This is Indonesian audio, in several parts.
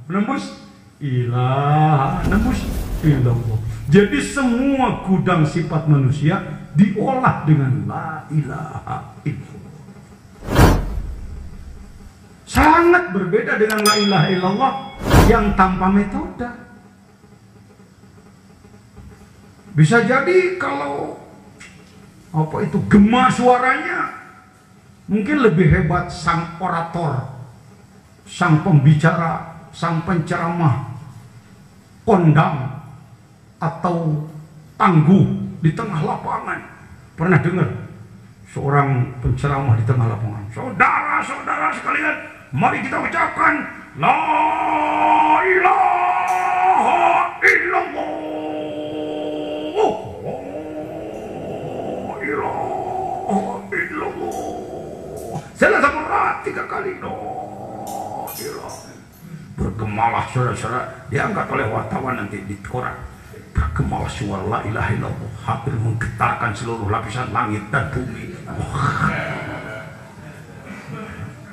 Nembus ilah, nembus illallah. Jadi semua gudang sifat manusia diolah dengan la ilaha illallah. Sangat berbeda dengan la ilaha illallah yang tanpa metode. Bisa jadi kalau apa itu gema suaranya, mungkin lebih hebat sang orator, sang pembicara, sang penceramah, kondang atau tangguh di tengah lapangan. Pernah dengar seorang penceramah di tengah lapangan? Saudara-saudara sekalian, mari kita ucapkan la ilaha illallah. La ilaha illallah. Selesai berat 3 kali. La ilaha. Bergemalah saudara-saudara, diangkat oleh wartawan nanti di koran. Bergemalah suara la ilaha illallah, hampir menggetarkan seluruh lapisan langit dan bumi.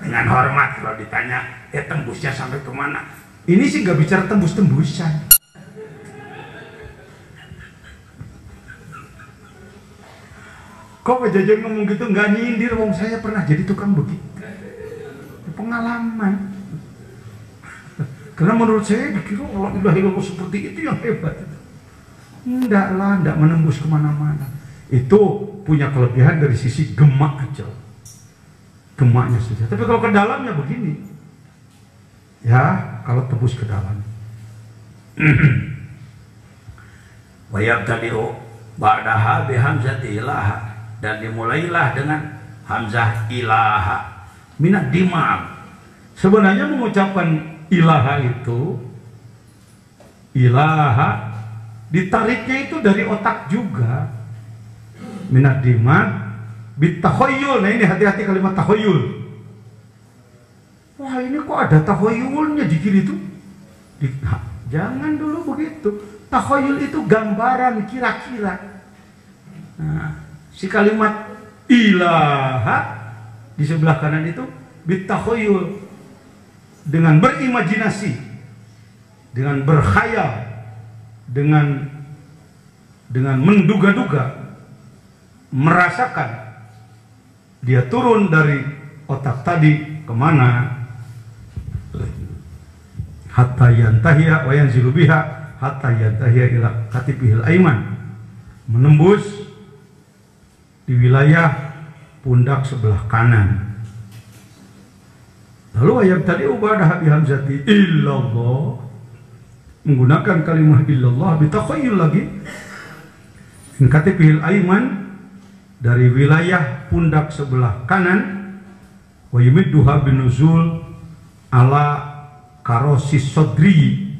Dengan hormat kalau ditanya, tembusnya sampai kemana? Ini sih nggak bicara tembus-tembusan. Kok Pak Jajan ngomong gitu nggak nyindir, wong saya pernah jadi tukang begitu. Pengalaman. Karena menurut saya dikira la ilaha illallah seperti itu yang hebat. Enggak lah, enggak menembus kemana-mana. Itu punya kelebihan dari sisi gemak aja. Gemaknya saja. Tapi kalau ke dalamnya begini. Ya, kalau tembus ke dalam. Wa yabtadi'u ba'daha bihamzati ilaha, dan dimulailah dengan hamzah ilaha minad dimag. Sebenarnya mengucapkan ilaha itu, ilaha ditariknya itu dari otak juga. Minad dimag bitahoyul. Nah ini hati-hati kalimat tahoyul. Wah ini kok ada tahoyulnya di kiri itu? Jangan dulu begitu. Tahoyul itu gambaran kira-kira. Nah, si kalimat ilaha di sebelah kanan itu bitahoyul, dengan berimajinasi, dengan berkhayal, dengan menduga-duga, merasakan dia turun dari otak tadi kemana, hatta yantahiya wa yanzilu biha hatta yantahiya ila katibihil aiman, menembus di wilayah pundak sebelah kanan. Lalu ayat tadi ubadah bihamzati illallah, menggunakan kalimat illallah bitakhayyul lagi, min katibihil aiman, dari wilayah pundak sebelah kanan, wa yumidduha binuzul ala karosis sodri,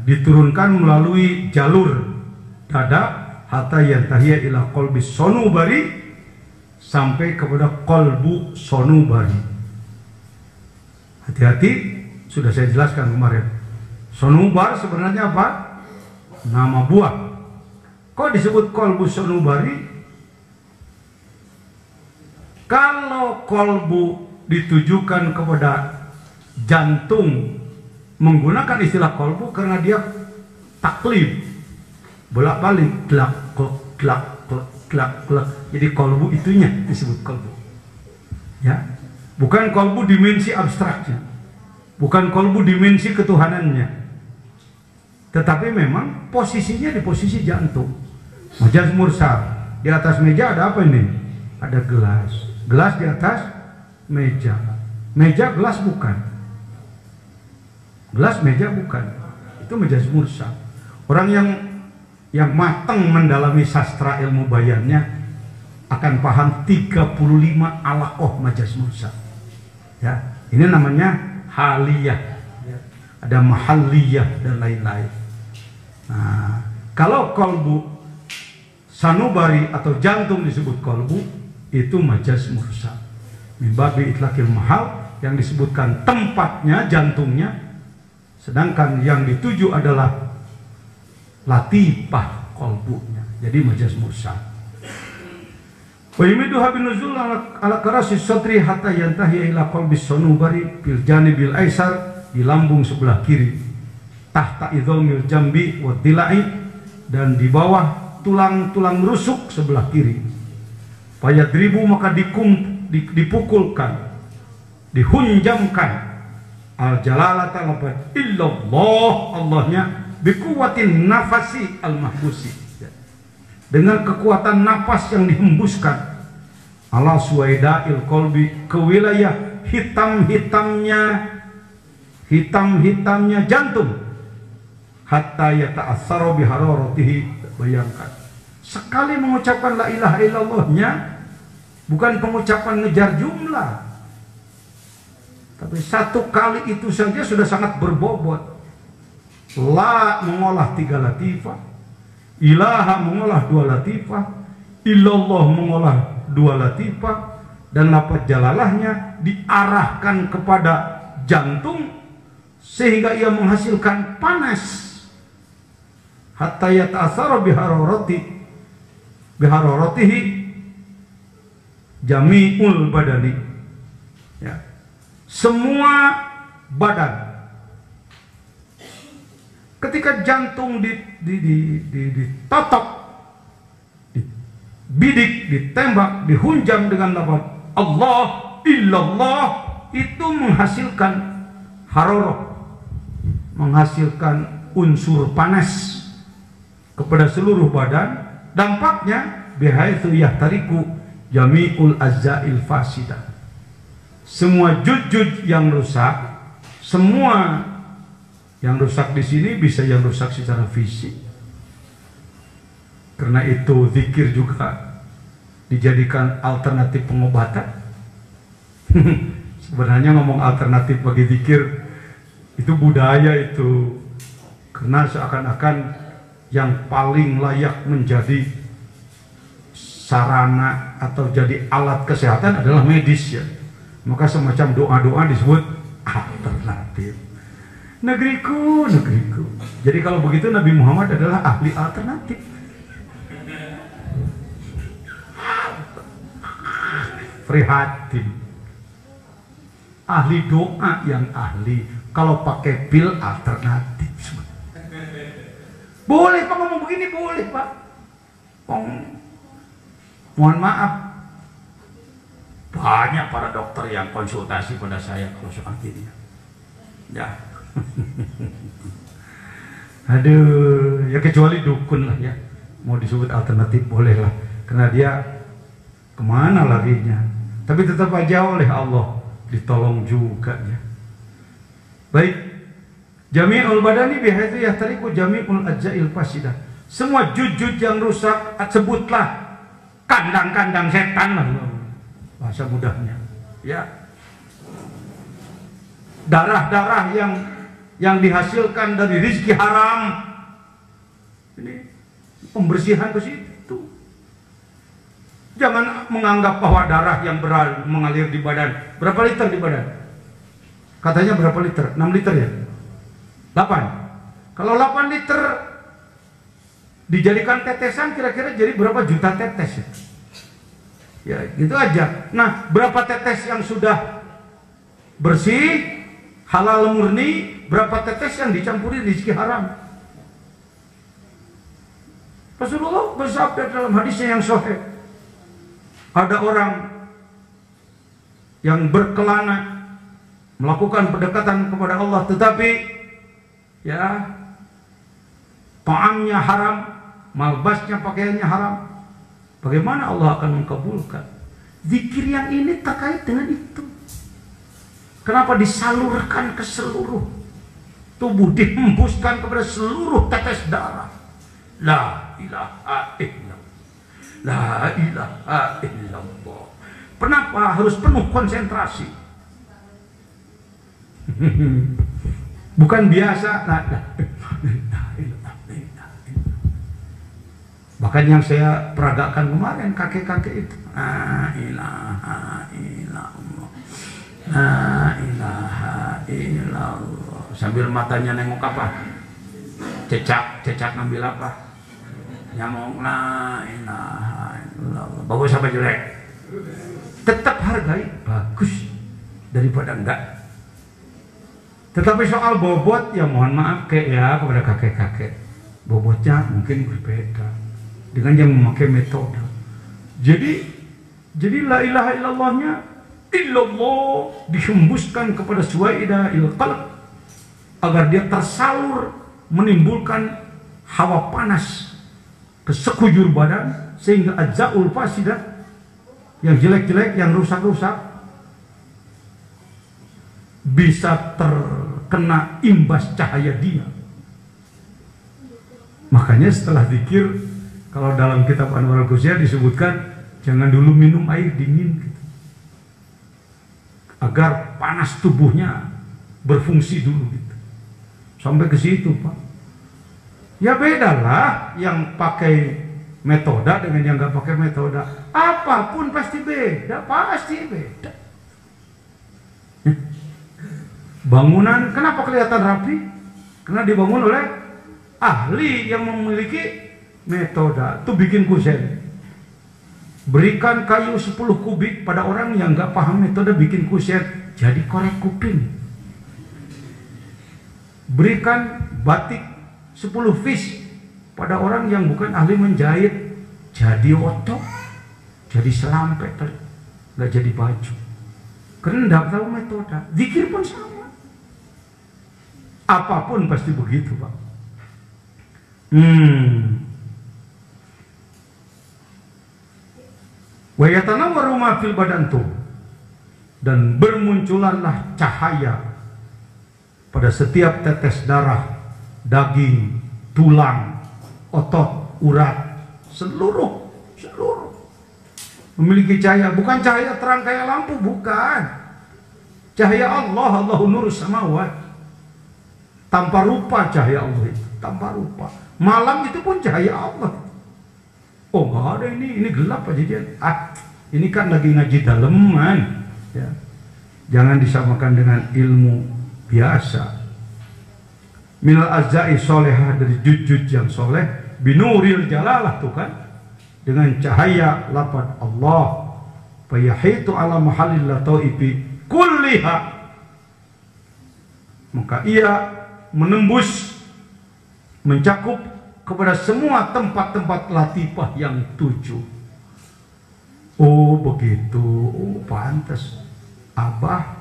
diturunkan melalui jalur dada hatta yantahiya ila qalbis sonubari, sampai kepada qalbu sonubari. Hati-hati, sudah saya jelaskan kemarin. Sonubar sebenarnya apa? Nama buah. Kok disebut qalbu sonubari? Kalau qalbu ditujukan kepada jantung menggunakan istilah qalbu karena dia taklid, bolak-balik, glak glak glak glak glak. Jadi qalbu itunya disebut qalbu. Ya, bukan qalbu dimensi abstraknya, bukan qalbu dimensi ketuhanannya, tetapi memang posisinya di posisi jantung. Majaz mursal, di atas meja ada apa ini? Ada gelas. Gelas di atas meja. Meja gelas bukan. Gelas meja bukan. Itu majaz mursal. Orang yang matang mendalami sastra ilmu bayannya akan paham 35 alaqoh majaz mursal. Ya, ini namanya haliyah. ada mahalliyah dan lain-lain. Nah, kalau kolbu sanubari atau jantung disebut kolbu, itu majaz mursal. Min babi itlaqil mahal, yang disebutkan tempatnya, jantungnya, sedangkan yang dituju adalah latifah kolbunya. Jadi majaz mursal. Wa yamidu habin nuzul ala karasi sadri hatta yantahi ila qalbi sanubari fil janibil aisar, di lambung sebelah kiri, tahta idhamil jambi wa dilai, dan di bawah tulang-tulang rusuk sebelah kiri. Fayadribu, maka dipukulkan, dihunjamkan al jalalata lafaz illallah, Allahnya, bikuwatin nafasi al mahbusi, dengan kekuatan nafas yang dihembuskan, ala suwaida'il kolbi, ke wilayah hitam-hitamnya jantung, hatta yata'assara bihararatihi. Bayangkan, sekali mengucapkan la ilaha illallahnya, bukan pengucapan ngejar jumlah, tapi satu kali itu saja sudah sangat berbobot. La mengolah 3 latifah, ilaha mengolah 2 latifah, illallah mengolah 2 latifah, dan lafaz jalalahnya diarahkan kepada jantung sehingga ia menghasilkan panas, hatta yata'assara bihararatihi jami'ul badani, ya, semua badan. Ketika jantung ditotok, dibidik, ditembak, dihunjam dengan lafaz Allah, illallah, itu menghasilkan hararah, menghasilkan unsur panas kepada seluruh badan. Dampaknya bihaitsu yahtariku jami'ul azzail fasidah, semua jujud yang rusak, semua yang rusak di sini bisa yang rusak secara fisik. Karena itu zikir juga dijadikan alternatif pengobatan. Sebenarnya ngomong alternatif bagi zikir itu budaya itu, karena seakan-akan yang paling layak menjadi sarana atau jadi alat kesehatan adalah medis, ya. Maka semacam doa-doa disebut alternatif. Negeriku, negeriku. Jadi kalau begitu Nabi Muhammad adalah ahli alternatif. Prihatin. Ahli doa yang ahli. Kalau pakai pil alternatif. Boleh Pak ngomong begini, boleh Pak. Mohon maaf, banyak para dokter yang konsultasi pada saya kalau soal ini. Ya. Aduh, ya kecuali dukun lah ya. Mau disebut alternatif boleh lah, karena dia kemana larinya. Tapi tetap aja oleh Allah ditolong juga ya. Baik, jami'ul badani bihaitsu yahtariqu jami'ul ajza'il fasidah. Semua jujud yang rusak, sebutlah kandang-kandang setan lah, bahasa mudahnya. Ya. Darah-darah yang dihasilkan dari rezeki haram, ini pembersihan ke situ. Jangan menganggap bahwa darah yang mengalir di badan, berapa liter di badan? Katanya berapa liter? 6 liter ya? 8. Kalau 8 liter dijadikan tetesan, kira-kira jadi berapa juta tetes ya? Ya gitu aja. Nah, berapa tetes yang sudah bersih, halal murni, berapa tetes yang dicampuri rezeki haram? Rasulullah bersabda dalam hadisnya yang sahih, ada orang yang berkelana melakukan pendekatan kepada Allah, tetapi ya ta'amnya haram, malbasnya, pakaiannya haram. Bagaimana Allah akan mengkabulkan? Zikir yang ini terkait dengan itu. Kenapa disalurkan ke seluruh tubuh, dihembuskan kepada seluruh tetes darah? La ilaha illallah, la ilaha illallah. Kenapa harus penuh konsentrasi? Bukan biasa. Bahkan yang saya peragakan kemarin kakek-kakek itu, la ilaha illallah, la ilaha illallah, sambil matanya nengok apa? Cecak ngambil apa? Nyamuk, la ilaha illallah. Bagus apa jelek? Tetap hargai, bagus daripada enggak. Tetapi soal bobot, ya mohon maaf ya kepada kakek-kakek, bobotnya mungkin berbeda dengan yang memakai metode. Jadi la ilaha illallahnya illallah dihembuskan kepada suwaidah qalb agar dia tersalur menimbulkan hawa panas ke sekujur badan sehingga ajzaul fasidah, yang jelek-jelek, yang rusak-rusak bisa terkena imbas cahaya dia. Makanya setelah zikir, kalau dalam kitab Anwarul Ghausiyah disebutkan jangan dulu minum air dingin gitu, agar panas tubuhnya berfungsi dulu gitu. Sampai ke situ, Pak. Ya bedalah yang pakai metode dengan yang nggak pakai metode. Apapun pasti beda, pasti beda. Bangunan kenapa kelihatan rapi? Karena dibangun oleh ahli yang memiliki metode. Itu bikin kusen. Berikan kayu 10 kubik pada orang yang nggak paham metode, bikin kusen, jadi korek kuping. Berikan batik 10 fish pada orang yang bukan ahli menjahit, jadi otok, jadi selampet, nggak jadi baju. Karena nggak tahu metode. Zikir pun sama. Apapun pasti begitu, Pak. Wa yatanawwaru ma fil badan tuh, dan bermunculanlah cahaya pada setiap tetes darah, daging, tulang, otot, urat, seluruh memiliki cahaya. Bukan cahaya terang kayak lampu, bukan. Cahaya Allah, Allahu nurus samawat. Tanpa rupa cahaya Allah itu, tanpa rupa. Malam itu pun cahaya Allah. Oh nggak ada, ini gelap aja dia. Ini kan lagi ngaji daleman, ya. Jangan disamakan dengan ilmu biasa. Minal azza'i solehah, dari jujud yang soleh, binuril jalalah tuh kan, dengan cahaya lafaz Allah, fayahitu ala mahallil lataifi kulliha, maka ia menembus, mencakup kepada semua tempat-tempat latifah yang 7. Oh begitu, oh pantas Abah,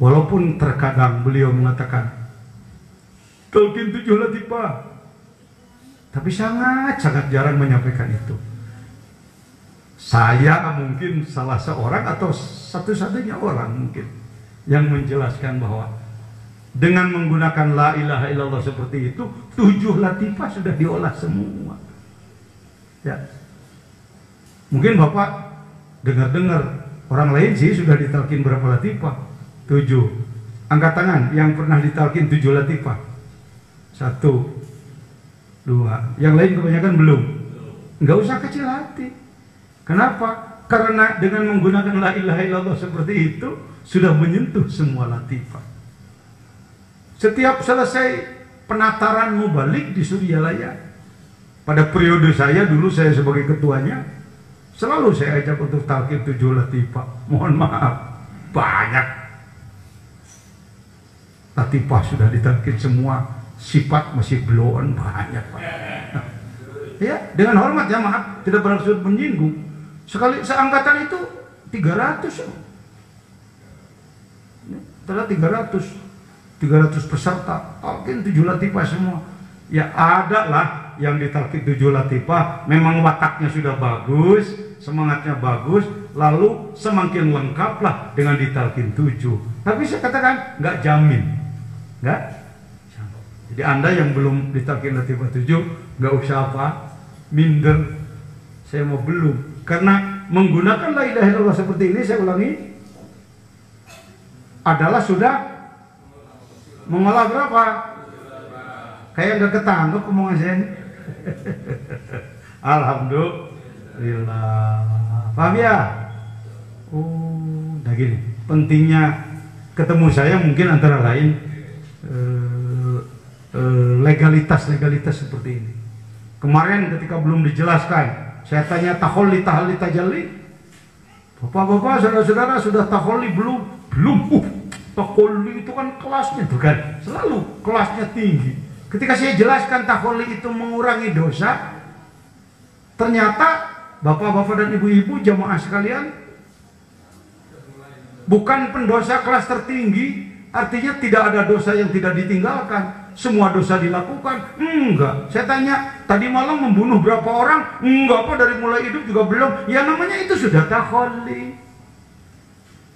walaupun terkadang beliau mengatakan talqin 7 latifah, tapi sangat jarang menyampaikan itu. Saya mungkin salah seorang atau satu-satunya orang mungkin yang menjelaskan bahwa dengan menggunakan la ilaha illallah seperti itu, 7 latifah sudah diolah semua. Ya. Mungkin Bapak dengar-dengar orang lain sih sudah ditalkin berapa latifah? 7. Angkat tangan yang pernah ditalkin 7 latifah. 1, 2. Yang lain kebanyakan belum. Nggak usah kecil hati. Kenapa? Karena dengan menggunakan la ilaha illallah seperti itu sudah menyentuh semua latifah. Setiap selesai penataran mubalik di Suryalaya, pada periode saya dulu, saya sebagai ketuanya, selalu saya ajak untuk talqin 7 latifah. Mohon maaf, banyak latifah sudah ditalqin semua, sifat masih belum banyak, Pak. Ya, dengan hormat ya, maaf, tidak bermaksud menyinggung. Sekali seangkatan itu 300. Telah 300 peserta talqin 7 latifah semua. Ya ada lah yang ditalqin 7 latifah memang wataknya sudah bagus, semangatnya bagus, lalu semakin lengkaplah dengan ditalqin 7. Tapi saya katakan nggak jamin, nggak. Jadi Anda yang belum ditalqin latifah 7 nggak usah minder. Saya mau belum, karena menggunakan la ilaha illallah seperti ini, saya ulangi, adalah sudah Mengolah berapa? Kayak nggak ketangkep omongan saya ini. Alhamdulillah. Paham ya? Oh, udah gini. Pentingnya ketemu saya mungkin antara lain legalitas seperti ini. Kemarin ketika belum dijelaskan, saya tanya taholli tajalli. Bapak-bapak, saudara-saudara sudah taholli belum? Belum. Taholli itu kan kelasnya tuh kan, selalu kelasnya tinggi. Ketika saya jelaskan taholli itu mengurangi dosa, ternyata bapak-bapak dan ibu-ibu jamaah sekalian, bukan pendosa kelas tertinggi, artinya tidak ada dosa yang tidak ditinggalkan. Semua dosa dilakukan? Enggak. Saya tanya, tadi malam membunuh berapa orang? Enggak, apa dari mulai hidup juga belum. Ya namanya itu sudah taholli.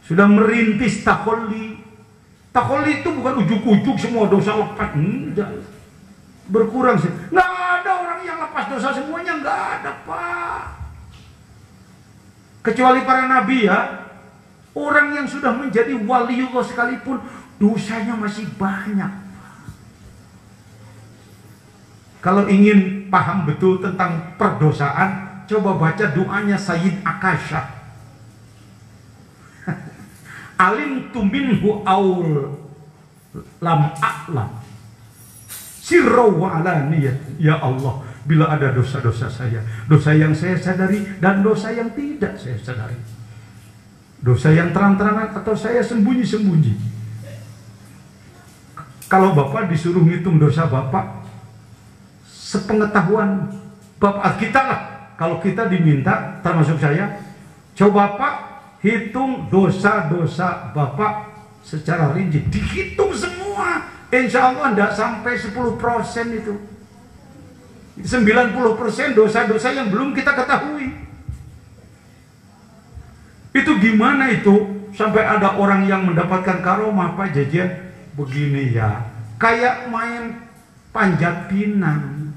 Sudah merintis taholli. Taholli itu bukan ujuk-ujuk semua dosa lepas. Enggak. Berkurang sih. Enggak ada orang yang lepas dosa semuanya, enggak ada, Pak. Kecuali para nabi ya. Orang yang sudah menjadi waliullah sekalipun dosanya masih banyak. Kalau ingin paham betul tentang perdosaan, coba baca doanya Sayyid Akasha. Alim tuminhu aul lam a'lam sirra wa alaniyah. Ya Allah, bila ada dosa-dosa saya, dosa yang saya sadari dan dosa yang tidak saya sadari, dosa yang terang-terangan atau saya sembunyi-sembunyi. Kalau Bapak disuruh ngitung dosa Bapak, sepengetahuan Bapak kita lah, kalau kita diminta, termasuk saya, coba Bapak hitung dosa-dosa Bapak secara rinci, dihitung semua, insya Allah tidak sampai 10% itu. 90% dosa-dosa yang belum kita ketahui. Itu gimana itu sampai ada orang yang mendapatkan karomah, Pak Jajan? Begini ya, kayak main panjat pinang.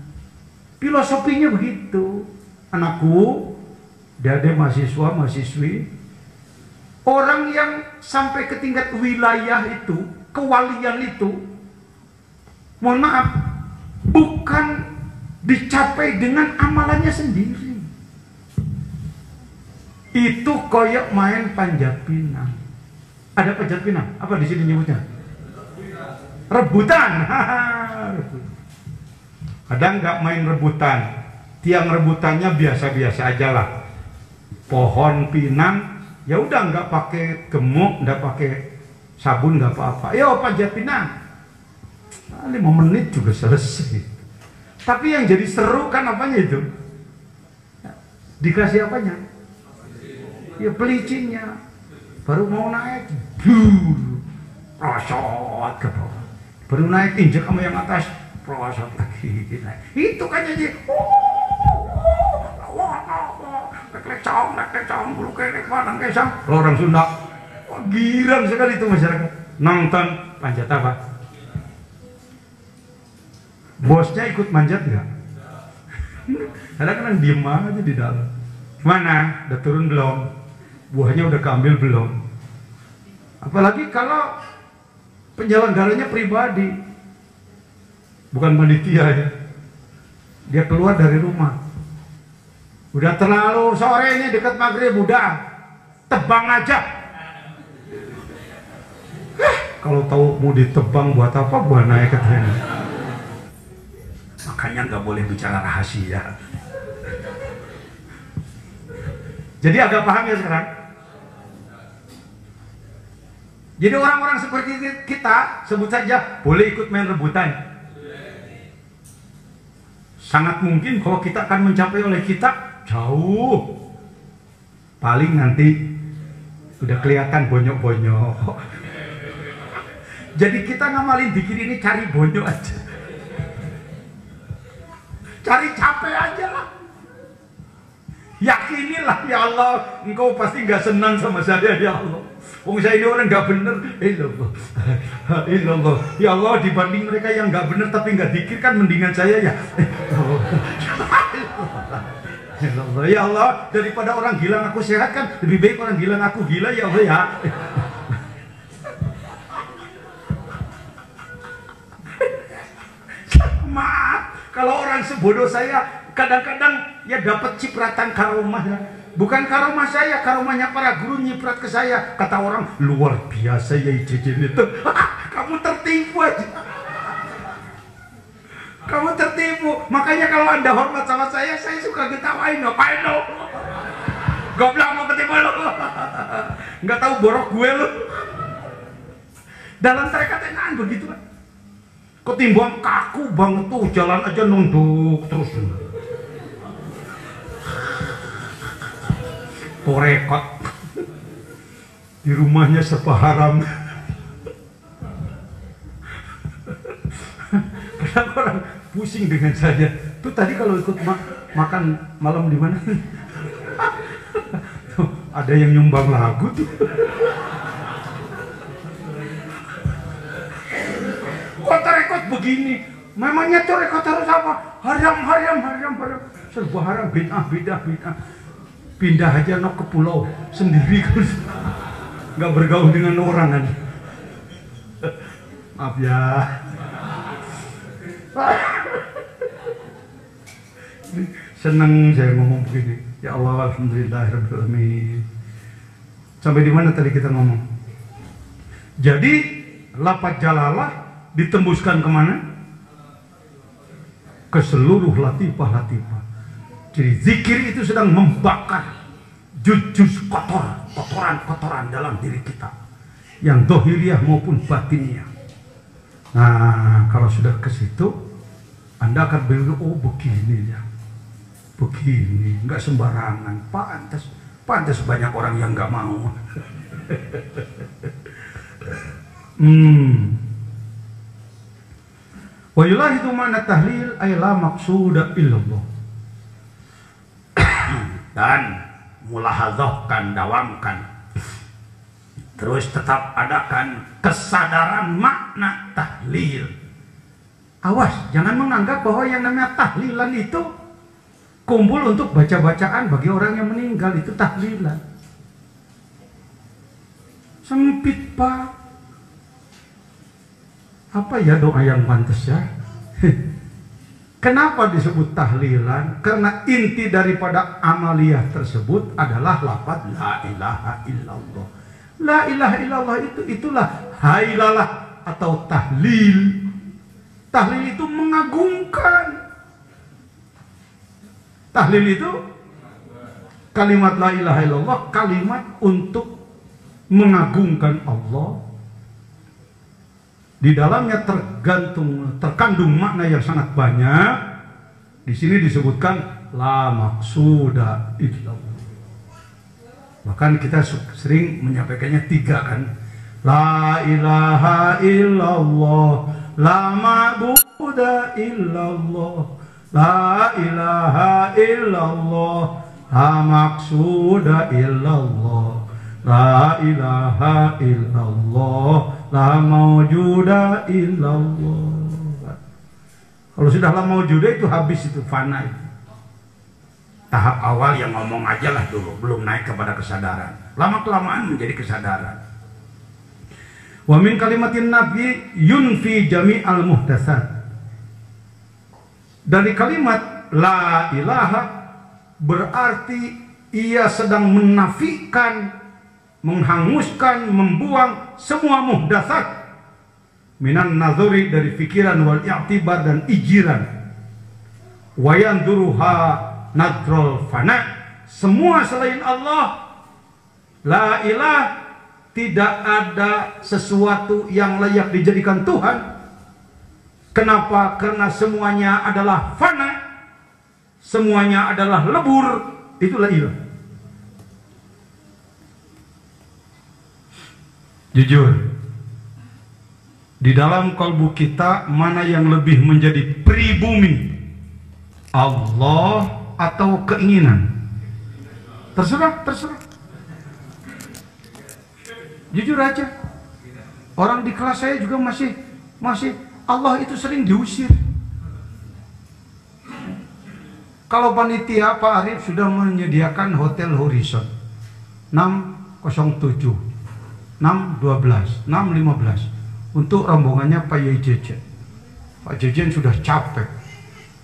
Filosofinya begitu. Anakku, dia mahasiswa, mahasiswi, orang yang sampai ke tingkat wilayah itu, kewalian itu, mohon maaf, bukan dicapai dengan amalannya sendiri. Itu koyok main panjat pinang. Ada panjat pinang? Apa di sini nyebutnya? Rebutan. Kadang nggak main rebutan, tiang rebutannya biasa-biasa aja lah. Pohon pinang, ya udah nggak pakai gemuk, nggak pakai sabun, nggak apa-apa. Yo panjat pinang, 5 menit juga selesai. Tapi yang jadi seru kan apanya itu? Dikasih apanya? Ya pelicinnya. Baru mau naik, prosot ke bawah. Baru naik injek sama yang atas, prosot lagi naik. Itu kan jadi lecong bulu kelek padang kesang. Orang Sunda, wah, girang sekali itu masyarakat nonton panjat apa. Bosnya ikut manjat nggak? Kadang-kadang diem aja di dalam. Mana? Udah turun belum? Buahnya udah keambil belum? Apalagi kalau penyelenggaranya pribadi, bukan panitia ya. Dia keluar dari rumah, udah terlalu sore ini dekat maghrib, udah tebang aja. Kalau tahu mau ditebang buat apa, buat naik ke tren. Makanya nggak boleh bicara rahasia. Jadi agak paham ya sekarang. Jadi orang-orang seperti kita, sebut saja, boleh ikut main rebutan. Sangat mungkin kalau kita akan mencapai oleh kita jauh. Paling nanti udah kelihatan bonyok-bonyok. Jadi kita ngamalin bikin ini cari bonyok aja. Cari capek aja lah. Yakinilah ya Allah, engkau pasti nggak senang sama saya ya Allah. Wong saya ini orang nggak bener, ilallah, ya Allah, dibanding mereka yang nggak bener tapi nggak dikir kan mendingan saya ya. Ya Allah, daripada orang gila aku sehat kan lebih baik orang gila aku gila ya Allah ya. Kalau orang sebodoh saya, kadang-kadang ya dapat cipratan karomah ya. Bukan karomah saya, karomahnya para guru nyiprat ke saya. Kata orang, luar biasa ya Jejen itu. Kamu tertipu aja. Kamu tertipu. Makanya kalau Anda hormat sama saya suka ketawain. Ngapain lo? Goblok mau ketipu lo. Nggak tahu borok gue lo. Dalam tarekat enakan begitu kan. Ketimbang kaku banget tuh, jalan aja nunduk terus. Torekot di rumahnya serba haram. Kadang orang pusing dengan saya. Tuh tadi kalau ikut makan malam di mana? Tuh, ada yang nyumbang lagu tuh. Kok torekot begini? Memangnya torekot harus apa? Haram. Serba haram, bid'ah. Pindah aja ke pulau sendiri, nggak bergaul dengan orang aja. Maaf ya. Senang saya ngomong begini. Ya Allah, alhamdulillahirobbilalamin. Sampai di mana tadi kita ngomong? Jadi lafaz jalalah ditembuskan kemana? Ke seluruh latifah. Jadi zikir itu sedang membakar juz-juz kotoran dalam diri kita, yang dohiriyah maupun batiniyah. Nah, kalau sudah ke situ, Anda akan berpikir, oh begini ya, begini, nggak sembarangan, pantas banyak orang yang nggak mau. Wailah itu mana tahlil, ayla maksuda illallah. Dan mulahadzahkan, dawamkan, terus tetap adakan kesadaran makna tahlil. Awas, jangan menganggap bahwa yang namanya tahlilan itu kumpul untuk baca-bacaan bagi orang yang meninggal. Itu tahlilan sempit, Pak. Apa ya doa yang pantas ya? Kenapa disebut tahlilan? Karena inti daripada amaliyah tersebut adalah lafaz la ilaha illallah. La ilaha illallah itulah hailalah atau tahlil. Tahlil itu mengagungkan. Tahlil itu kalimat la ilaha illallah, kalimat untuk mengagungkan Allah. Di dalamnya terkandung makna yang sangat banyak. Di sini disebutkan la maksuda illallah. Bahkan kita sering menyampaikannya 3 kan. La ilaha illallah, la ma'buda illallah, la ilaha illallah, la maksuda illallah, la ilaha illallah, la maujuda illallah. Kalau sudah la maujuda itu habis, itu fana itu. Tahap awal yang ngomong aja lah dulu, belum naik kepada kesadaran. Lama-kelamaan menjadi kesadaran. Wa min kalimatin nabi yunfi jami'al muhdatsat. Dari kalimat la ilaha berarti ia sedang menafikan, menghanguskan, membuang semua muhdatsat minan nazari, dari pikiran, wal i'tibar, dan ijiran, wayan duruha nadrol fana, semua selain Allah. La ilah, tidak ada sesuatu yang layak dijadikan Tuhan. Kenapa? Karena semuanya adalah fana, semuanya adalah lebur. Itulah ilah. Jujur, di dalam kalbu kita mana yang lebih menjadi pribumi, Allah atau keinginan? Terserah. Jujur aja, orang di kelas saya juga masih Allah itu sering diusir. Kalau panitia Pak Arif sudah menyediakan Hotel Horizon 607, 612, 615 untuk rombongannya Pak Yai Jejen. Pak Jejen sudah capek,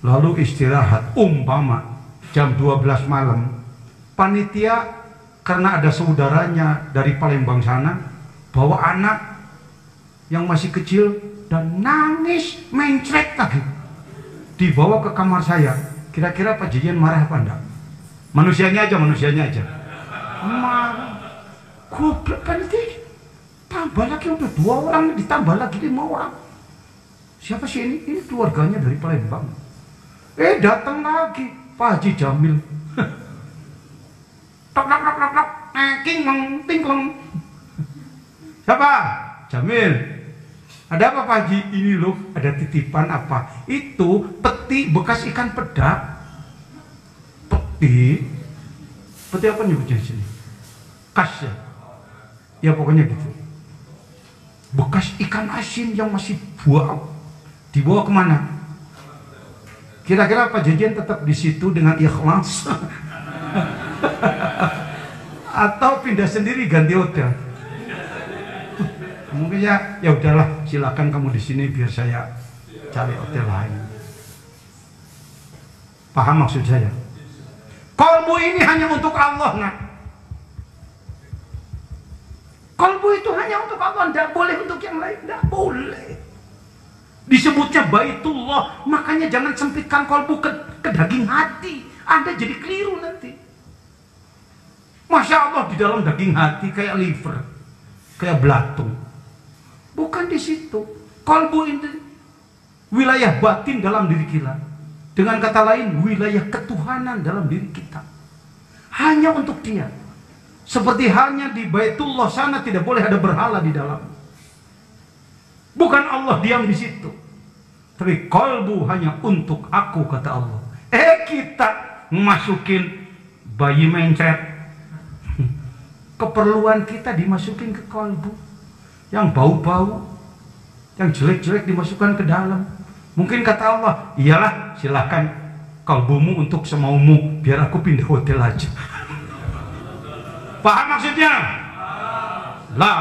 lalu istirahat, umpama jam 12 malam, panitia karena ada saudaranya dari Palembang sana bawa anak yang masih kecil dan nangis mencret lagi, dibawa ke kamar saya. Kira-kira Pak Jejen marah apa enggak? Manusianya aja marah. Goblok panitia, tambah lagi udah 2 orang, ditambah lagi 5 orang. Siapa sih ini? Ini keluarganya dari Palembang. Datang lagi Pak Haji Jamil. Tok tok tok tok tok, tingkleng. Siapa? Jamil. Ada apa Pak Haji? Ini loh, ada titipan apa? Itu peti bekas ikan pedak. Peti apa nyebutnya di sini? Kas ya? Ya pokoknya gitu. Bekas ikan asin yang masih buah. Dibawa kemana? Kira-kira Pak Jejen tetap di situ dengan ikhlas atau pindah sendiri ganti hotel? Mungkin ya udahlah, silakan kamu di sini biar saya cari hotel lain. Paham maksud saya? Kolbu ini hanya untuk Allah, nak. Kolbu itu hanya untuk Allah, tidak boleh untuk yang lain, tidak boleh. Disebutnya Baitullah, makanya jangan sempitkan kolbu ke daging hati. Anda jadi keliru nanti. Masya Allah, di dalam daging hati kayak liver, kayak belatung. Bukan di situ. Kolbu itu wilayah batin dalam diri kita. Dengan kata lain, wilayah ketuhanan dalam diri kita. Hanya untuk Dia. Seperti halnya di Baitullah sana tidak boleh ada berhala di dalam. Bukan Allah diam di situ, tapi kolbu hanya untuk aku, kata Allah. Kita masukin bayi mencret. Keperluan kita dimasukin ke kolbu. Yang bau-bau, yang jelek-jelek dimasukkan ke dalam. Mungkin kata Allah, iyalah silakan kolbumu untuk semaumu, biar aku pindah hotel aja. Paham maksudnya? La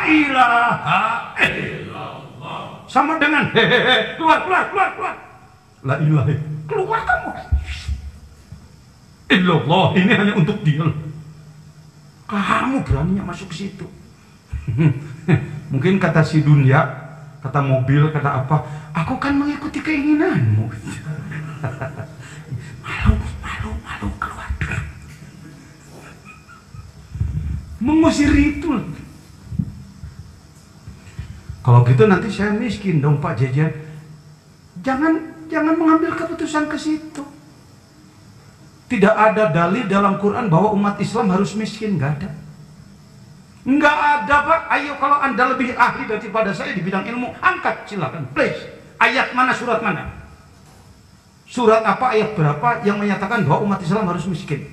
ilaha illallah sama dengan hehehe, keluar. La ilaha, keluar kamu. Illallah ini hanya untuk Dia. Kamu beraninya masuk ke situ. Mungkin kata si dunia, kata mobil, kata apa, aku kan mengikuti keinginanmu. Malu, keluar. Mengusir itu. Kalau gitu nanti saya miskin dong Pak Jejen. Jangan mengambil keputusan ke situ. Tidak ada dalil dalam Quran bahwa umat Islam harus miskin, nggak ada. Nggak ada Pak. Ayo kalau Anda lebih ahli daripada saya di bidang ilmu, angkat silakan, please. Ayat mana, surat mana? Surat apa, ayat berapa yang menyatakan bahwa umat Islam harus miskin?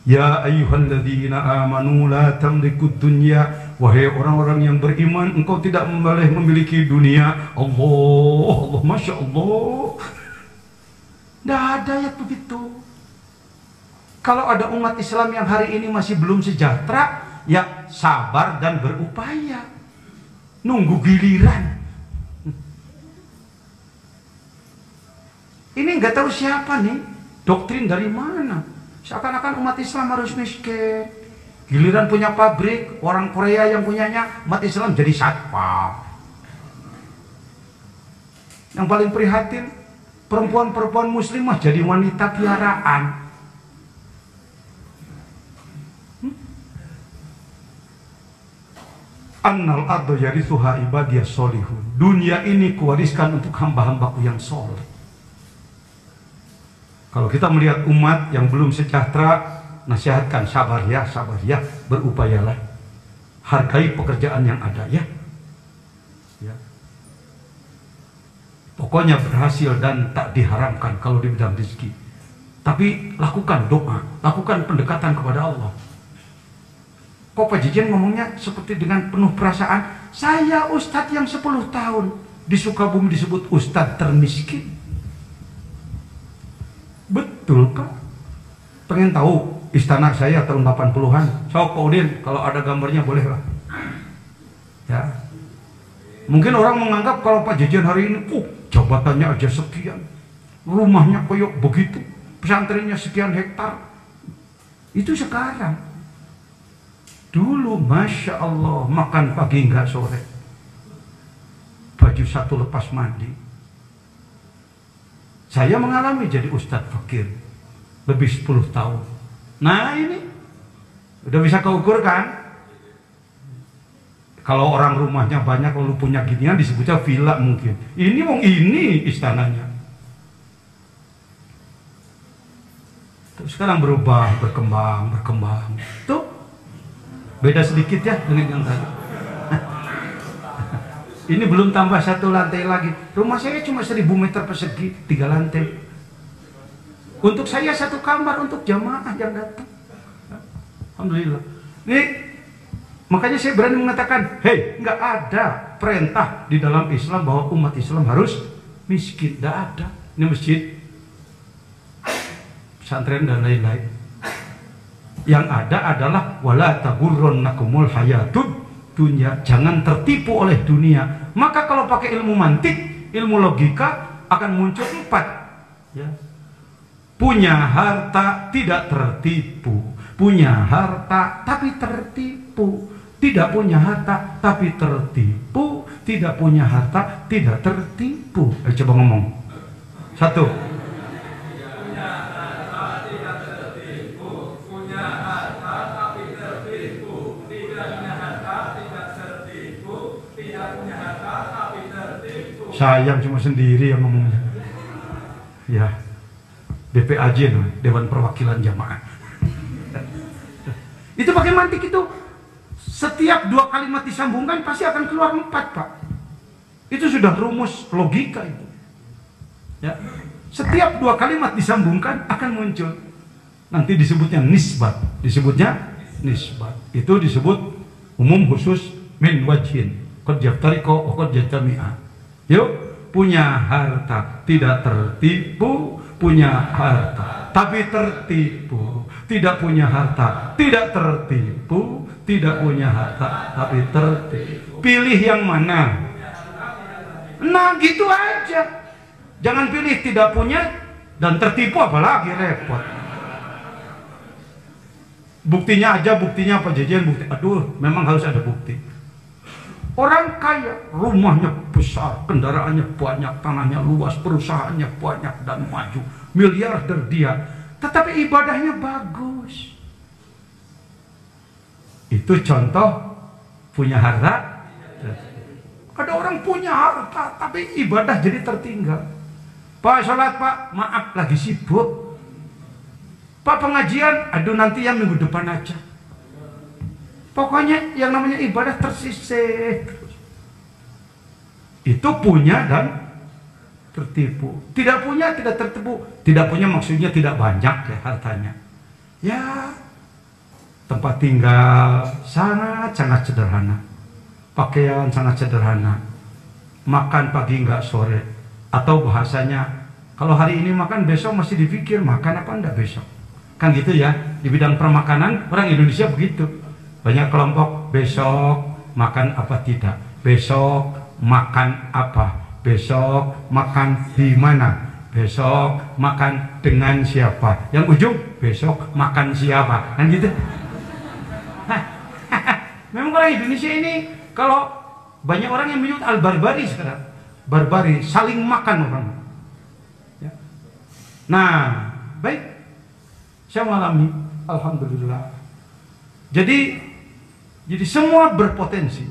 Ya ayyuhalladzina amanu la tamlikud dunya. Wahai orang-orang yang beriman, engkau tidak boleh memiliki dunia. Allah, Masya Allah. Tidak ada ayat begitu. Kalau ada umat Islam yang hari ini masih belum sejahtera, ya sabar dan berupaya. Nunggu giliran. Ini nggak tahu siapa nih, doktrin dari mana. Seakan-akan umat Islam harus miskin. Giliran punya pabrik, orang Korea yang punyanya, umat Islam jadi satpam. Yang paling prihatin, perempuan-perempuan muslimah jadi wanita piaraan. Annal ardo yarithuha ibadiyas solihun. Dunia ini kuwariskan untuk hamba-hambaku yang soleh. Kalau kita melihat umat yang belum sejahtera, nasihatkan sabar ya, berupayalah. Hargai pekerjaan yang ada ya. Pokoknya berhasil dan tak diharamkan kalau di bidang rezeki. Tapi lakukan doa, lakukan pendekatan kepada Allah. Kok Pak Jejen ngomongnya seperti dengan penuh perasaan? Saya ustadz yang 10 tahun di Sukabumi disebut ustadz termiskin. Betul Pak? Pengen tahu istana saya tahun 80-an? Sok Pak Udin, kalau ada gambarnya boleh lah. Ya. Mungkin orang menganggap kalau Pak Jejen hari ini, jabatannya aja sekian. rumahnya koyok begitu, pesantrennya sekian hektar. Itu sekarang. Dulu Masya Allah makan pagi enggak sore, baju satu lepas mandi. Saya mengalami jadi Ustadz Fakir lebih 10 tahun. Nah ini udah bisa keukur kan? Kalau orang rumahnya banyak lalu punya ginian disebutnya villa mungkin. Ini wong ini istananya. Terus sekarang berubah, berkembang. Tuh beda sedikit ya dengan yang tadi. Ini belum tambah 1 lantai lagi. Rumah saya cuma 1000 meter persegi, 3 lantai. Untuk saya 1 kamar untuk jamaah yang datang. Alhamdulillah. Nih, makanya saya berani mengatakan, hei, nggak ada perintah di dalam Islam bahwa umat Islam harus miskin. Nggak ada. Ini masjid, pesantren dan lain-lain. Yang ada adalah wala tagurrannakumul hayatud dunya. Jangan tertipu oleh dunia. Maka kalau pakai ilmu mantik, ilmu logika akan muncul 4. Ya. Punya harta tidak tertipu. Punya harta tapi tertipu. Tidak punya harta tapi tertipu. Tidak punya harta tidak tertipu. Coba ngomong. 1. Sayang cuma sendiri yang ngomongnya. Ya, DPAJ, Dewan Perwakilan Jamaah. Itu pakai mantik itu. Setiap 2 kalimat disambungkan pasti akan keluar 4, Pak. Itu sudah rumus logika itu. Ya. Setiap 2 kalimat disambungkan akan muncul. Nanti disebutnya nisbat. Itu disebut umum khusus min wajhin. Qad yaftariqu wa qad yajtami'a. Yuk, punya harta tidak tertipu, punya harta tapi tertipu. Tidak punya harta tidak tertipu, tidak punya harta tapi tertipu. Pilih yang mana? Nah, gitu aja. Jangan pilih tidak punya dan tertipu, apalagi repot. Buktinya apa jajan bukti. Aduh, memang harus ada bukti. Orang kaya, rumahnya besar, kendaraannya banyak, tanahnya luas, perusahaannya banyak dan maju, miliarder dia, tetapi ibadahnya bagus. Itu contoh punya harta. Ada orang punya harta, tapi ibadah jadi tertinggal. Pak, sholat Pak, maaf lagi sibuk. Pak, pengajian, aduh nanti ya minggu depan aja. Pokoknya yang namanya ibadah tersisih. Itu punya dan tertipu. Tidak punya tidak tertipu. Tidak punya maksudnya tidak banyak ya hartanya. Ya, tempat tinggal sangat sederhana. Pakaian sangat sederhana. Makan pagi enggak sore. Atau bahasanya, kalau hari ini makan besok masih dipikir makan apa enggak besok. Kan gitu ya. Di bidang permakanan orang Indonesia begitu. Banyak kelompok, besok makan apa tidak, besok makan apa, besok makan di mana, besok makan dengan siapa, yang ujung besok makan siapa, kan gitu. Memang orang Indonesia ini, kalau banyak orang yang menyebut al-barbari sekarang, barbari, saling makan orang. Ya. Nah, baik, saya mengalami, alhamdulillah. Jadi semua berpotensi,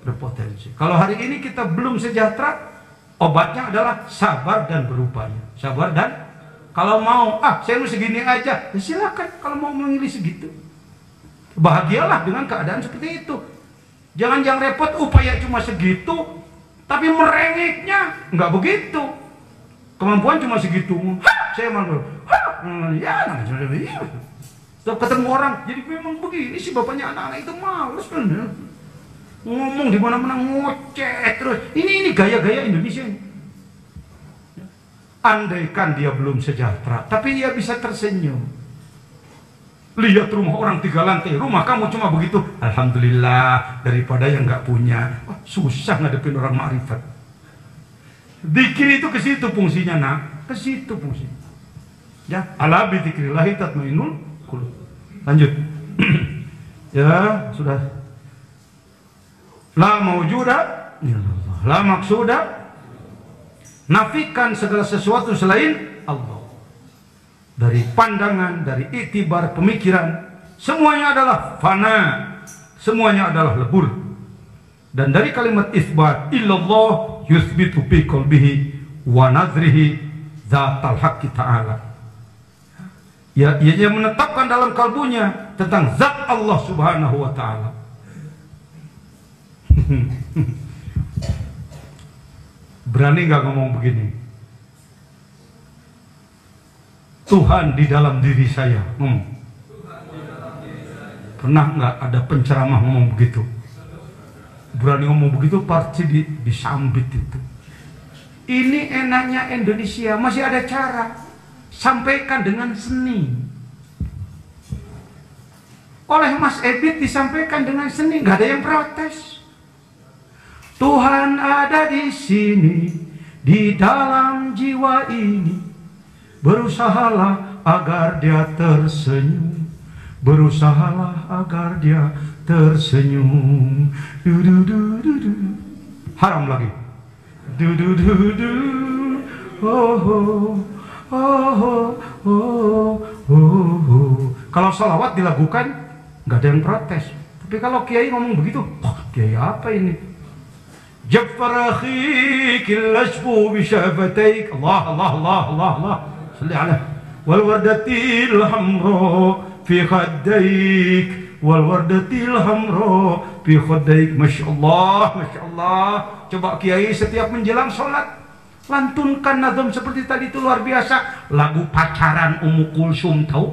berpotensi. Kalau hari ini kita belum sejahtera, obatnya adalah sabar dan berupaya. Sabar dan, kalau mau, saya mau segini aja, ya silakan. Kalau mau memilih segitu, bahagialah dengan keadaan seperti itu. Jangan repot, upaya cuma segitu, tapi merengeknya nggak begitu. Kemampuan cuma segitu, saya mau, ya namanya. Setiap ketemu orang, jadi memang begini sih bapaknya anak-anak itu males kan. Ngomong di mana-mana ngoceh terus. Ini gaya-gaya Indonesia ini. Andaikan dia belum sejahtera, tapi dia bisa tersenyum. Lihat rumah orang 3 lantai, rumah kamu cuma begitu. Alhamdulillah, daripada yang nggak punya. Susah ngadepin orang makrifat. Zikir itu ke situ fungsinya, nak. Ke situ fungsinya. Ya, ala bi dzikrillah tatmainnul qulub. Lanjut. Ya, sudah. La maujuda illallah, la maksuda. Nafikan segala sesuatu selain Allah. Dari pandangan, dari iktibar, pemikiran, semuanya adalah fana, semuanya adalah lebur. Dan dari kalimat isbat illallah yusbitu fi qalbihi wa nazrihi zatal haqqi ta'ala. Ya, ia menetapkan dalam kalbunya tentang zat Allah Subhanahu wa taala. Berani nggak ngomong begini? Tuhan di dalam diri saya. Pernah nggak ada penceramah ngomong begitu? Berani ngomong begitu pasti disambit itu. Ini enaknya Indonesia, masih ada cara. Sampaikan dengan seni. Oleh Mas Ebit disampaikan dengan seni, nggak ada yang protes. Tuhan ada di sini, di dalam jiwa ini. Berusahalah agar dia tersenyum. Berusahalah agar dia tersenyum. Du du du du du. Haram lagi. Du du du du. Oh oh oh oh oh oh. Kalau salawat dilakukan nggak ada yang protes. Tapi kalau kiai ngomong begitu, kiai apa ini? Jaffar akhi kilashbu bishafatayk. Allah Allah Allah Allah Allah. Salli ala. Wal wardatil hamra fi khaddayk. Wal wardatil hamra fi khaddayk. Masya Allah, Masya Allah. Coba kiai setiap menjelang sholat lantunkan nazam seperti tadi, itu luar biasa. Lagu pacaran Ummu Kulsum, tahu?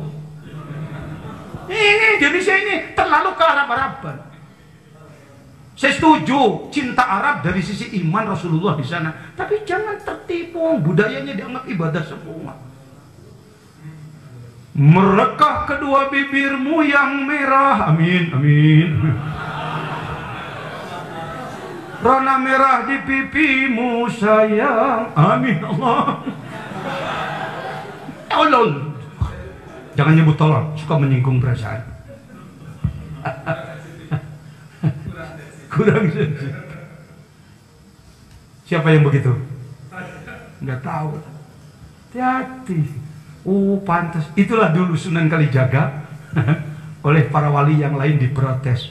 Ini Indonesia ini terlalu ke Arab-Araban. Saya setuju cinta Arab dari sisi iman Rasulullah di sana, tapi jangan tertipu, budayanya dianggap ibadah semua. Merekah kedua bibirmu yang merah, amin amin. Rona merah di pipimu sayang, amin Allah. Tolong, jangan nyebut tolong, suka menyinggung perasaan. Kurang sensitif. Siapa yang begitu? Nggak tahu. Hati-hati. Oh pantas. Itulah dulu Sunan Kalijaga oleh para wali yang lain diprotes.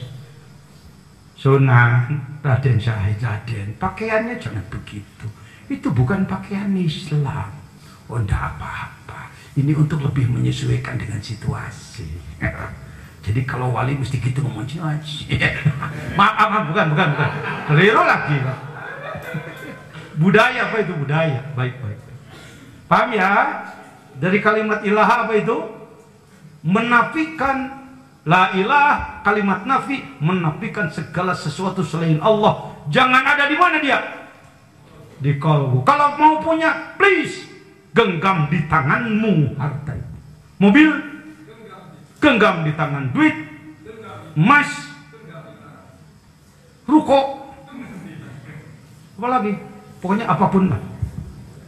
Sunan, Raden Syahid, Raden, pakaiannya jangan begitu. Itu bukan pakaian Islam. Oh enggak apa-apa. Ini untuk lebih menyesuaikan dengan situasi. Jadi kalau wali mesti gitu ngomongnya. Maaf, bukan. Keliru lagi. Budaya apa itu budaya? Baik. Paham ya? Dari kalimat ilah apa itu? Menafikan la ilah, kalimat nafi, menafikan segala sesuatu selain Allah. Jangan ada di mana dia? Di kalbu. Kalau mau punya, please genggam di tanganmu harta itu. Mobil genggam di tangan, duit, emas, ruko, apa lagi? Pokoknya apapun lah.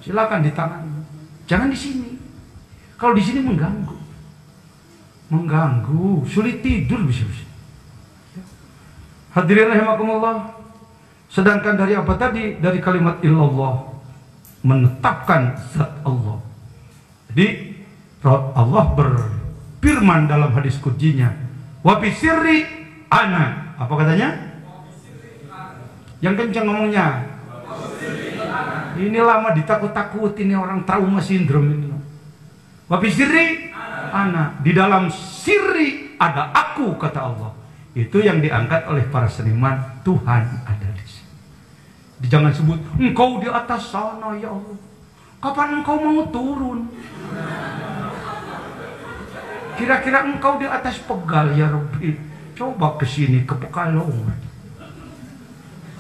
Silakan di tangan. Jangan di sini. Kalau di sini mengganggu, sulit tidur bisa. Hadirin rahimakumullah. Sedangkan dari apa tadi? Dari kalimat illallah, menetapkan zat Allah. Jadi Allah firman dalam hadis qudsinya, wa fi sirri ana. Apa katanya? Yang kencang ngomongnya. Ini lama ditakut-takut, ini orang trauma sindrom ini. Wa fi sirri ana. Di dalam sirri ada aku, kata Allah. Itu yang diangkat oleh para seniman. Tuhan ada di sini. Jangan sebut engkau di atas sana ya Allah. Kapan engkau mau turun? Kira-kira engkau di atas Pegal ya Rabbi. Coba ke sini ke Pekalongan.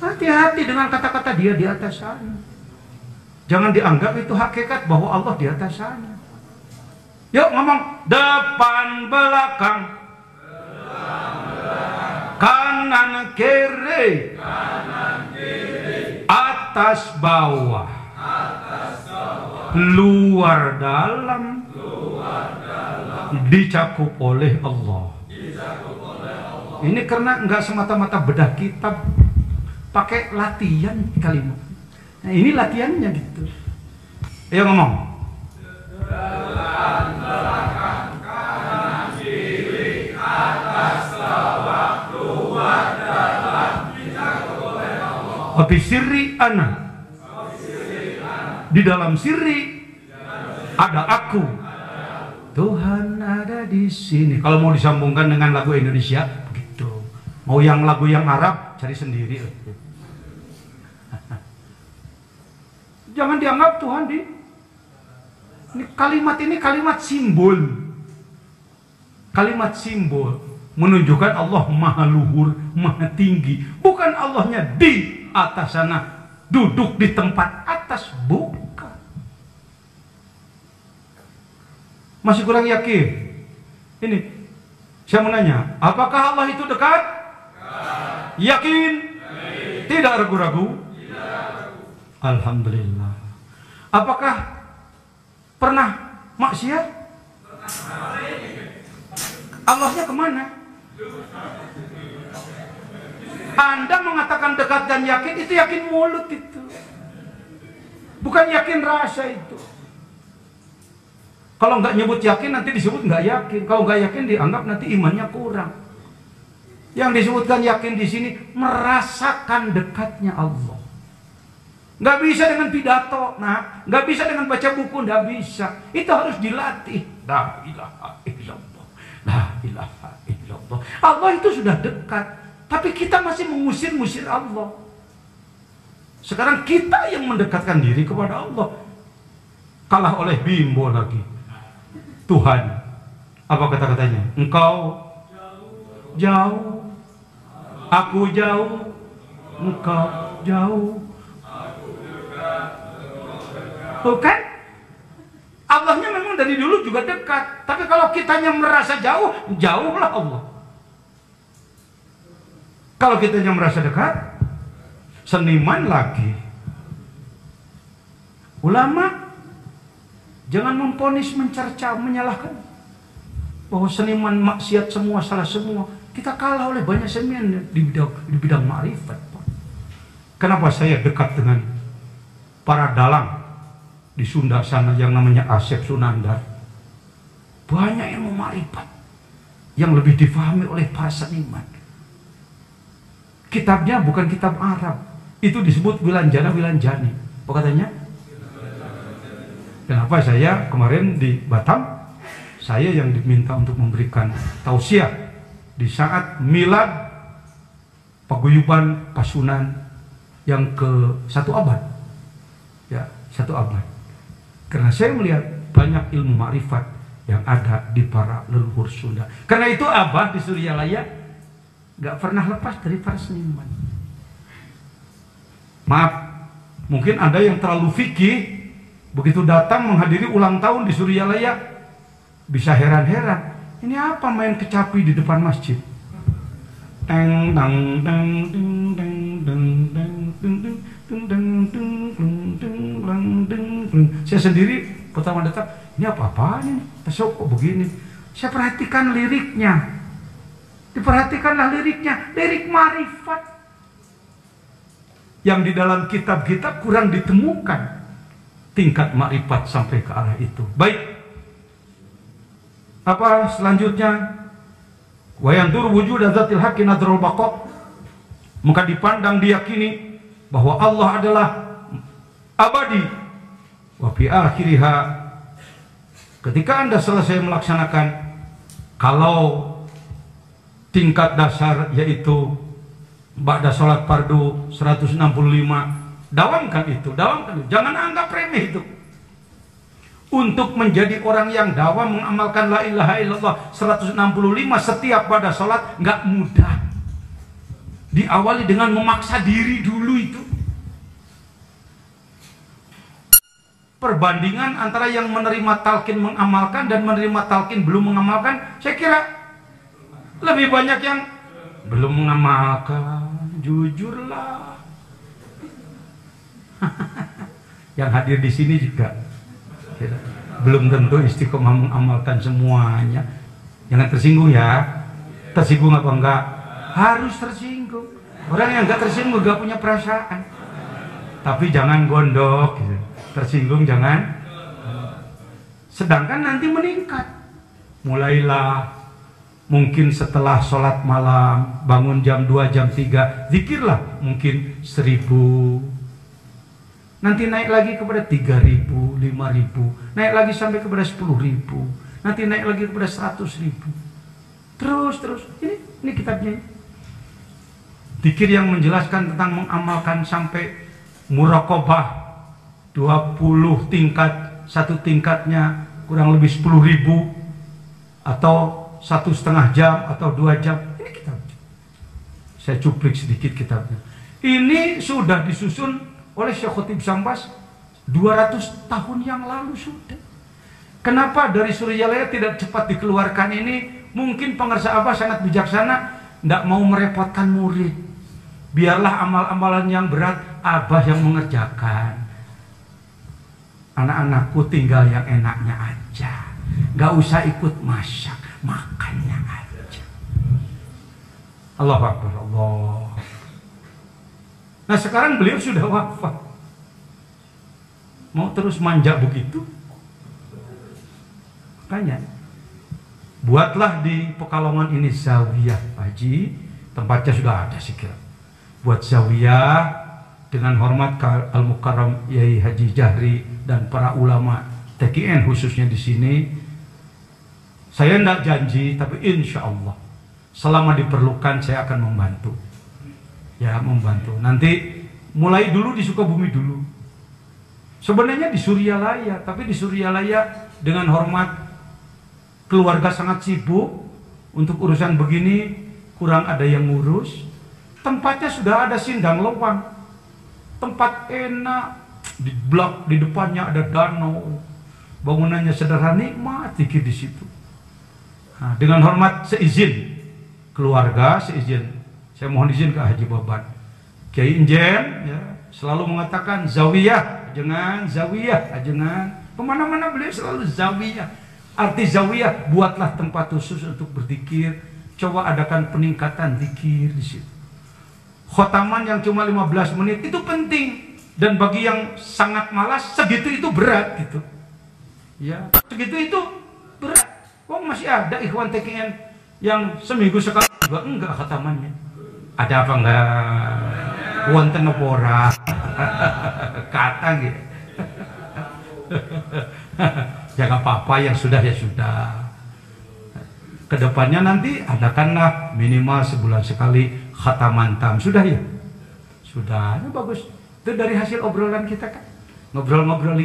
Hati-hati dengan kata-kata dia di atas sana. Jangan dianggap itu hakikat bahwa Allah di atas sana. Yuk ngomong depan belakang, kanan kiri, atas bawah. luar dalam dicakup oleh Allah. Ini karena nggak semata-mata bedah kitab, pakai latihan kalimat. Nah, ini latihannya gitu. Ayo ngomong. Depan, belakang, kanan, kiri, atas, bawah, luar, dalam, dicakup oleh Allah. Tapi sirri ana. Di dalam sirri ada aku. Tuhan ada di sini. Kalau mau disambungkan dengan lagu Indonesia, begitu. Mau yang lagu yang Arab, cari sendiri. Jangan dianggap Tuhan di. Ini kalimat simbol. Kalimat simbol menunjukkan Allah maha luhur, maha tinggi. Bukan Allahnya di atas sana, duduk di tempat atas, bukan. Masih kurang yakin? Ini, saya mau nanya, apakah Allah itu dekat? Yakin? Tidak ragu-ragu? Alhamdulillah. Apakah pernah maksiat? Allahnya kemana? Anda mengatakan dekat dan yakin, itu yakin mulut itu, bukan yakin rasa itu. Kalau nggak nyebut yakin nanti disebut nggak yakin. Kalau nggak yakin dianggap nanti imannya kurang. Yang disebutkan yakin di sini merasakan dekatnya Allah. Nggak bisa dengan pidato, nah, nggak bisa dengan baca buku, nggak bisa. Itu harus dilatih. La ilaha illallah, la ilaha illallah. Allah itu sudah dekat, tapi kita masih mengusir-ngusir Allah. Sekarang kita yang mendekatkan diri kepada Allah. Kalah oleh Bimbo lagi. Tuhan, apa kata-katanya? Engkau jauh, aku jauh, engkau jauh. Bukan? Allahnya memang dari dulu juga dekat, tapi kalau kitanya merasa jauh, jauhlah Allah. Kalau kitanya merasa dekat, seniman lagi, ulama, jangan memponis, mencerca, menyalahkan bahwa seniman maksiat semua, salah semua. Kita kalah oleh banyak seniman di bidang ma'rifat. Kenapa saya dekat dengan para dalang di Sunda sana yang namanya Asep Sunandar? Banyak ilmu ma'rifat yang lebih difahami oleh para seniman. Kitabnya bukan kitab Arab, itu disebut Wilanjana Wilanjani. Apa katanya? Kenapa saya kemarin di Batam, saya yang diminta untuk memberikan tausiah di saat milad paguyuban Pasunan yang ke-1 abad. Ya, 1 abad. Karena saya melihat banyak ilmu ma'rifat yang ada di para leluhur Sunda. Karena itu Abah di Suryalaya gak pernah lepas dari para seniman. Maaf, mungkin ada yang terlalu fikih, begitu datang menghadiri ulang tahun di Suryalaya bisa heran-heran. Ini apa main kecapi di depan masjid? Teng tang teng teng teng teng teng teng teng teng. Saya sendiri pertama datang, ini apa-apaan ini? Tasawuf kok begini? Saya perhatikan liriknya. Diperhatikanlah liriknya, lirik ma'rifat yang di dalam kitab-kitab kurang ditemukan tingkat ma'rifat sampai ke arah itu. Baik. Apa selanjutnya? Wa yandur wujud dzatil haqqi nadrul baqa. Maka dipandang, diyakini bahwa Allah adalah abadi. Wa fi akhiriha, ketika Anda selesai melaksanakan, kalau tingkat dasar yaitu ba'da sholat fardu 165, dawamkan itu, jangan anggap remeh itu. Untuk menjadi orang yang dawam mengamalkan la ilaha illallah 165 setiap pada sholat nggak mudah. Diawali dengan memaksa diri dulu itu. Perbandingan antara yang menerima talqin mengamalkan dan menerima talqin belum mengamalkan, saya kira lebih banyak yang belum mengamalkan. Jujurlah. Yang hadir di sini juga belum tentu istiqomah mengamalkan semuanya. Jangan tersinggung ya. Tersinggung apa enggak? Harus tersinggung. Orang yang enggak tersinggung enggak punya perasaan. Tapi jangan gondok gitu. Tersinggung jangan. Sedangkan nanti meningkat. Mulailah mungkin setelah sholat malam, bangun jam 2, jam 3, zikirlah mungkin 1000. Nanti naik lagi kepada 3000, 5000, naik lagi sampai kepada 10.000, nanti naik lagi kepada 100.000. Terus. Ini kitabnya. Zikir yang menjelaskan tentang mengamalkan sampai muraqabah 20 tingkat, satu tingkatnya kurang lebih 10.000 atau 1,5 jam atau 2 jam. Ini kitabnya. Saya cuplik sedikit kitabnya. Ini sudah disusun oleh Syekh Khotib Sambas 200 tahun yang lalu sudah. Kenapa dari Suryalaya tidak cepat dikeluarkan ini? Mungkin pengarsa Abah sangat bijaksana, tidak mau merepotkan murid. Biarlah amal-amalan yang berat Abah yang mengerjakan. Anak-anakku tinggal yang enaknya aja. Gak usah ikut masak, makannya aja. Allahu Akbar, Allah. Nah sekarang beliau sudah wafat. Mau terus manja begitu? Makanya buatlah di Pekalongan ini zawiyah, Pak Haji. Tempatnya sudah ada sih kira. Buat zawiyah dengan hormat Al-Mukarram Yai Haji Jahri dan para ulama TKN khususnya di sini. Saya tidak janji, tapi insya Allah selama diperlukan saya akan membantu. Ya membantu. Nanti mulai dulu di Sukabumi dulu. Sebenarnya di Suryalaya, tapi di Suryalaya dengan hormat keluarga sangat sibuk untuk urusan begini, kurang ada yang ngurus. Tempatnya sudah ada sindang lewang, tempat enak, di blok di depannya ada danau, bangunannya sederhana, nikmat dikit di situ. Nah, dengan hormat seizin keluarga, seizin saya mohon izin ke Haji Baban Kiai Injen ya, selalu mengatakan zawiyah, jangan zawiyah, jangan kemana-mana beliau selalu zawiyah. Arti zawiyah, buatlah tempat khusus untuk berzikir. Coba adakan peningkatan zikir di situ. Khotaman yang cuma 15 menit itu penting, dan bagi yang sangat malas segitu itu berat gitu. Ya, segitu itu berat. Wong masih ada ikhwan TKN yang seminggu sekali juga enggak khatamannya. Ada apa enggak? Wonten apa ora? Kata gitu. Jangan apa-apa, yang sudah ya sudah. Kedepannya nanti adakanlah minimal sebulan sekali khataman tam. Sudah ya? Sudah, ya bagus. Itu dari hasil obrolan kita kan. Ngobrol-ngobrol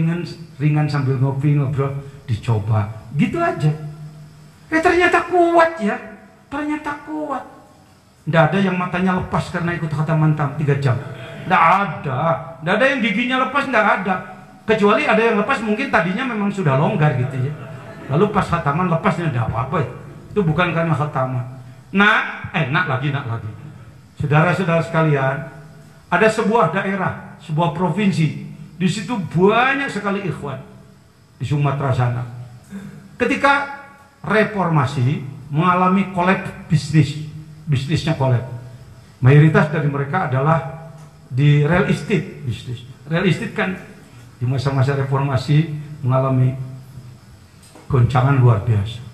ringan sambil ngopi, ngobrol, dicoba. Gitu aja. Ternyata kuat ya. Ternyata kuat. Tidak ada yang matanya lepas karena ikut khataman tam 3 jam. Tidak ada. Tidak ada yang giginya lepas, tidak ada. Kecuali ada yang lepas mungkin tadinya memang sudah longgar gitu ya. Lalu pas khataman lepasnya tidak apa-apa. Itu bukan karena khataman. Nah, nak lagi. Saudara-saudara sekalian, ada sebuah daerah, sebuah provinsi. Di situ banyak sekali ikhwan di Sumatera sana. Ketika reformasi mengalami kolab bisnisnya kolab. Mayoritas dari mereka adalah di real estate bisnis. Real estate kan di masa-masa reformasi mengalami goncangan luar biasa.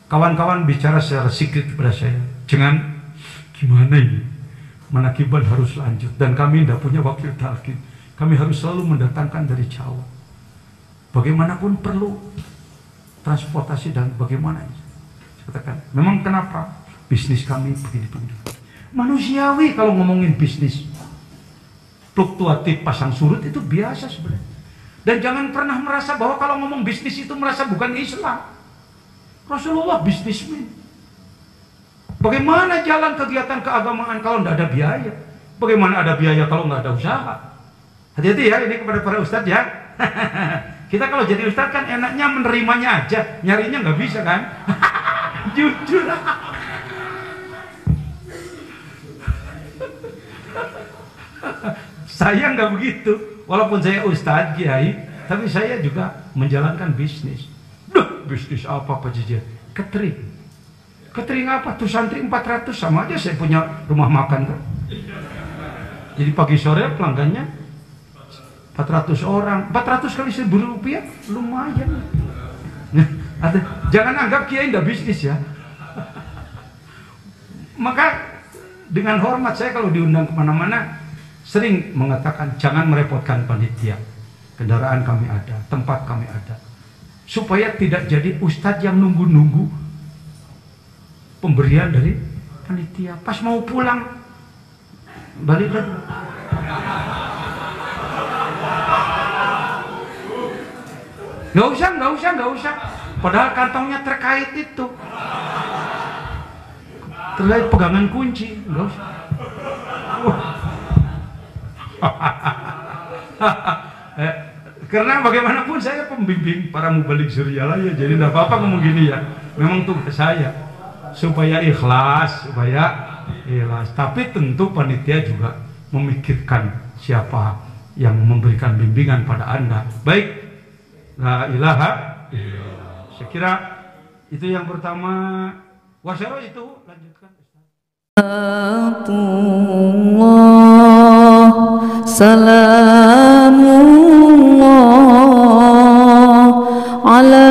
Kawan-kawan bicara secara secret kepada saya, jangan gimana ini, Manakiban harus lanjut dan kami tidak punya wakil talqin. Kami harus selalu mendatangkan dari Jawa. Bagaimanapun perlu transportasi dan bagaimana. Saya katakan, memang kenapa bisnis kami begini-begini. Manusiawi kalau ngomongin bisnis. Fluktuatif pasang surut itu biasa sebenarnya. Dan jangan pernah merasa bahwa kalau ngomong bisnis itu merasa bukan Islam. Rasulullah bisnismen. Bagaimana jalan kegiatan keagamaan kalau tidak ada biaya? Bagaimana ada biaya kalau nggak ada usaha? Hati-hati ya, ini kepada para ustadz ya. Kita kalau jadi ustadz kan enaknya menerimanya aja, nyarinya nggak bisa kan? Jujur. Saya nggak begitu. walaupun saya ustadz kiai, tapi saya juga menjalankan bisnis. Duh, bisnis apa Pak Jijir? Catering. Catering apa? Tuh santri 400 sama aja saya punya rumah makan tuh. Jadi pagi sore pelanggannya 400 orang, 400 kali 1.000 rupiah, lumayan. Jangan anggap kiai nggak bisnis ya. Maka dengan hormat saya kalau diundang kemana-mana sering mengatakan jangan merepotkan panitia. Kendaraan kami ada, tempat kami ada, supaya tidak jadi ustadz yang nunggu-nunggu pemberian dari panitia. Pas mau pulang balik lagi. Nggak usah. Padahal kantongnya terkait itu. Terkait pegangan kunci, nggak usah. Karena bagaimanapun saya pembimbing para mubalik Suryalah ya, jadi tidak apa-apa ngomong gini ya. Memang tugas saya supaya ikhlas. Tapi tentu panitia juga memikirkan siapa yang memberikan bimbingan pada Anda. Baik, la ilaha illallah. Saya kira itu yang pertama. Wasyaro itu lanjutkan. Salamullah ala